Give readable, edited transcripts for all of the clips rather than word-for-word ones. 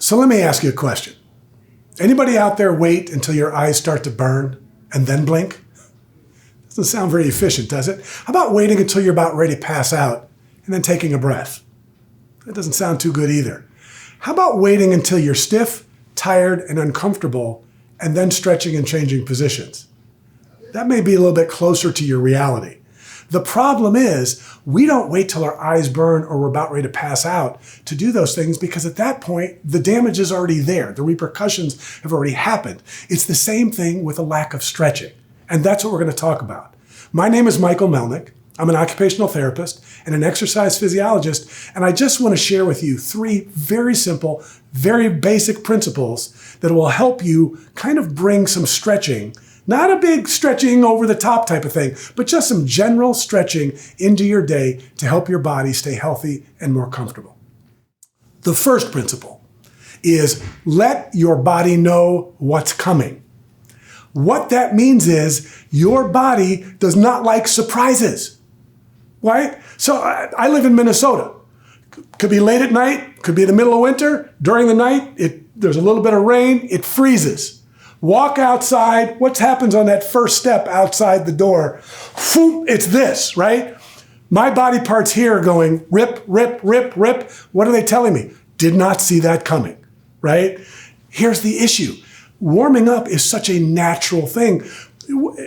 So let me ask you a question. Anybody out there wait until your eyes start to burn and then blink? Doesn't sound very efficient, does it? How about waiting until you're about ready to pass out and then taking a breath? That doesn't sound too good either. How about waiting until you're stiff, tired, and uncomfortable and then stretching and changing positions? That may be a little bit closer to your reality. The problem is we don't wait till our eyes burn or we're about ready to pass out to do those things, because at that point, the damage is already there. The repercussions have already happened. It's the same thing with a lack of stretching. And that's what we're going to talk about. My name is Michael Melnik. I'm an occupational therapist and an exercise physiologist. And I just want to share with you 3 very simple, very basic principles that will help you kind of bring some stretching. Not a big stretching over the top type of thing, but just some general stretching into your day to help your body stay healthy and more comfortable. The first principle is let your body know what's coming. What that means is your body does not like surprises, right? So I live in Minnesota. Could be late at night, could be the middle of winter. During the night, there's a little bit of rain, it freezes. Walk outside. What happens on that first step outside the door? It's this, right? My body parts here are going rip, rip, rip, rip. What are they telling me? Did not see that coming, right? Here's the issue. Warming up is such a natural thing.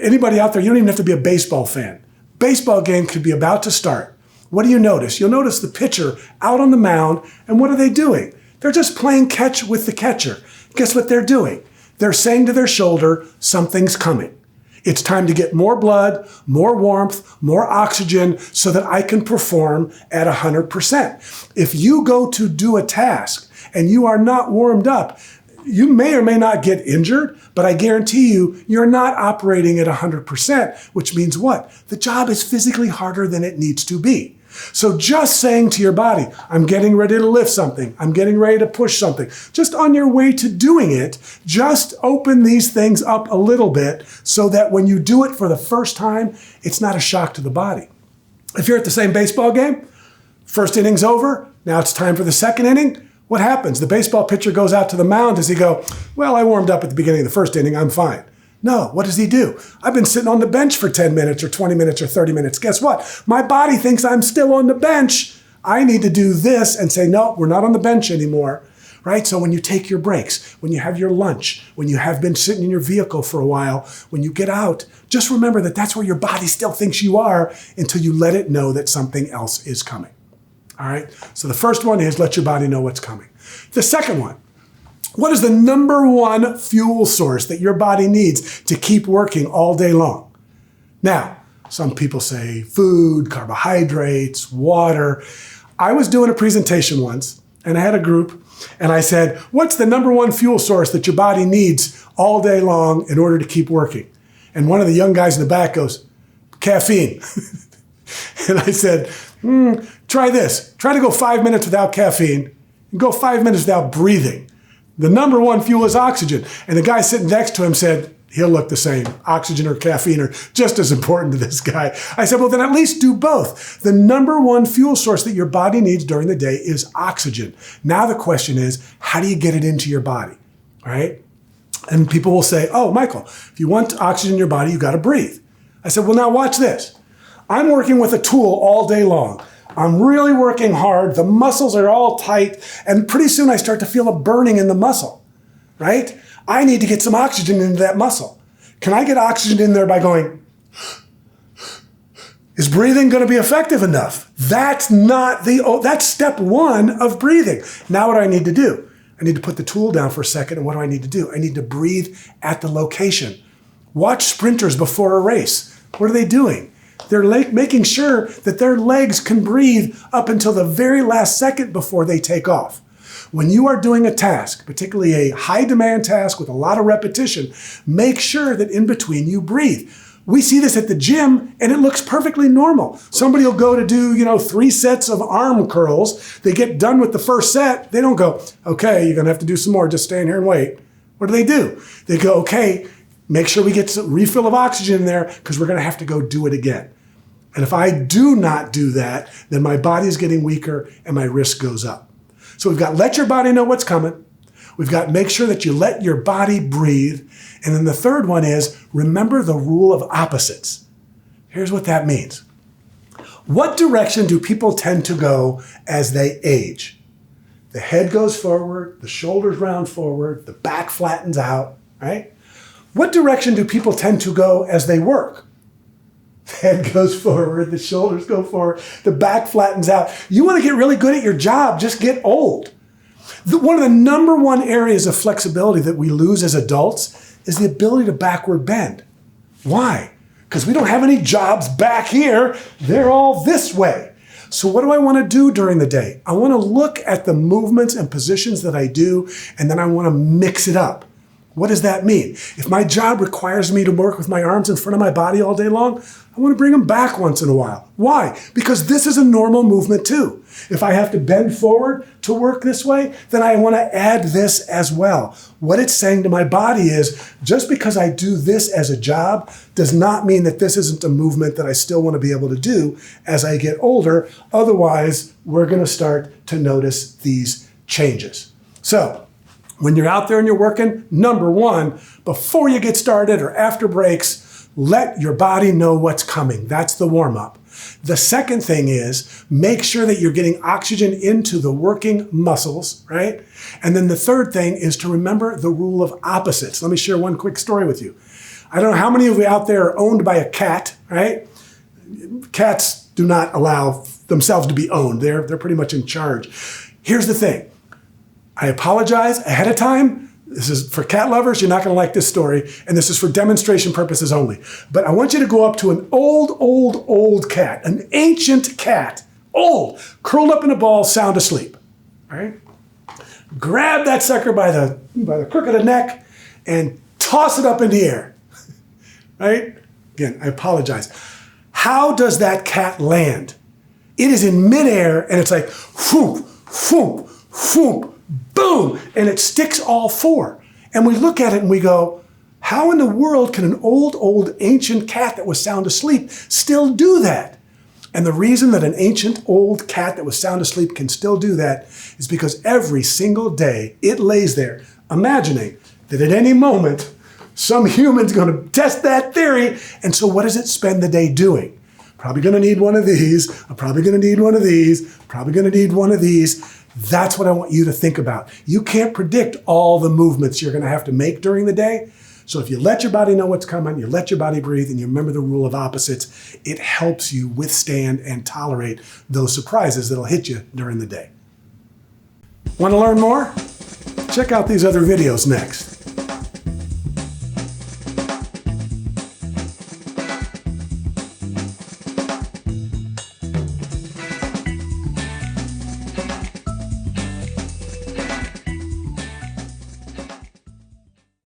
Anybody out there, you don't even have to be a baseball fan. Baseball game could be about to start. What do you notice? You'll notice the pitcher out on the mound, and what are they doing? They're just playing catch with the catcher. Guess what they're doing? They're saying to their shoulder, something's coming. It's time to get more blood, more warmth, more oxygen so that I can perform at 100%. If you go to do a task and you are not warmed up, you may or may not get injured, but I guarantee you, you're not operating at 100%, which means what? The job is physically harder than it needs to be. So just saying to your body, I'm getting ready to lift something, I'm getting ready to push something, just on your way to doing it, just open these things up a little bit so that when you do it for the first time, it's not a shock to the body. If you're at the same baseball game, first inning's over, now it's time for the second inning, what happens? The baseball pitcher goes out to the mound. Does he go, well, I warmed up at the beginning of the first inning, I'm fine? No, what does he do? I've been sitting on the bench for 10 minutes or 20 minutes or 30 minutes. Guess what? My body thinks I'm still on the bench. I need to do this and say, no, we're not on the bench anymore, right? So when you take your breaks, when you have your lunch, when you have been sitting in your vehicle for a while, when you get out, just remember that that's where your body still thinks you are until you let it know that something else is coming, all right? So the first one is let your body know what's coming. The second one, what is the number one fuel source that your body needs to keep working all day long? Now, some people say food, carbohydrates, water. I was doing a presentation once, and I had a group, and I said, what's the number one fuel source that your body needs all day long in order to keep working? And one of the young guys in the back goes, caffeine. And I said, try this. Try to go 5 minutes without caffeine and go 5 minutes without breathing. The number one fuel is oxygen. And the guy sitting next to him said, he'll look the same. Oxygen or caffeine are just as important to this guy. I said, well, then at least do both. The number one fuel source that your body needs during the day is oxygen. Now the question is, how do you get it into your body, right? And people will say, oh, Michael, if you want oxygen in your body, you got to breathe. I said, well, now watch this. I'm working with a tool all day long. I'm really working hard. The muscles are all tight. And pretty soon I start to feel a burning in the muscle, right? I need to get some oxygen into that muscle. Can I get oxygen in there by going, is breathing going to be effective enough? That's step one of breathing. Now what do I need to do? I need to put the tool down for a second. And what do I need to do? I need to breathe at the location. Watch sprinters before a race. What are they doing? They're making sure that their legs can breathe up until the very last second before they take off. When you are doing a task, particularly a high demand task with a lot of repetition, make sure that in between you breathe. We see this at the gym and it looks perfectly normal. Somebody will go to do, 3 sets of arm curls. They get done with the first set. They don't go, okay, you're going to have to do some more. Just stand here and wait. What do? They go, okay, make sure we get some refill of oxygen in there because we're going to have to go do it again. And if I do not do that, then my body is getting weaker and my risk goes up. So we've got let your body know what's coming. We've got make sure that you let your body breathe. And then the third one is remember the rule of opposites. Here's what that means. What direction do people tend to go as they age? The head goes forward, the shoulders round forward, the back flattens out, right? What direction do people tend to go as they work? The head goes forward, the shoulders go forward, the back flattens out. You want to get really good at your job, just get old. One of the number one areas of flexibility that we lose as adults is the ability to backward bend. Why? Because we don't have any jobs back here. They're all this way. So what do I want to do during the day? I want to look at the movements and positions that I do, and then I want to mix it up. What does that mean? If my job requires me to work with my arms in front of my body all day long, I want to bring them back once in a while. Why? Because this is a normal movement too. If I have to bend forward to work this way, then I want to add this as well. What it's saying to my body is, just because I do this as a job does not mean that this isn't a movement that I still want to be able to do as I get older. Otherwise, we're going to start to notice these changes. So, when you're out there and you're working, number one, before you get started or after breaks, let your body know what's coming. That's the warm-up. The second thing is make sure that you're getting oxygen into the working muscles, right? And then the third thing is to remember the rule of opposites. Let me share one quick story with you. I don't know how many of you out there are owned by a cat, right? Cats do not allow themselves to be owned. They're pretty much in charge. Here's the thing. I apologize ahead of time. This is for cat lovers. You're not going to like this story. And this is for demonstration purposes only. But I want you to go up to an old cat, an ancient cat, old, curled up in a ball, sound asleep. All right? Grab that sucker by the crook of the neck and toss it up in the air. Right? Again, I apologize. How does that cat land? It is in midair and it's like, whoop, whoop, whoop. Boom, and it sticks all four. And we look at it and we go, how in the world can an old ancient cat that was sound asleep still do that? And the reason that an ancient old cat that was sound asleep can still do that is because every single day it lays there imagining that at any moment some human's going to test that theory. And so what does it spend the day doing? Probably going to need one of these. I'm probably going to need one of these. Probably going to need one of these. That's what I want you to think about. You can't predict all the movements you're going to have to make during the day. So if you let your body know what's coming, you let your body breathe, and you remember the rule of opposites, it helps you withstand and tolerate those surprises that'll hit you during the day. Want to learn more? Check out these other videos next.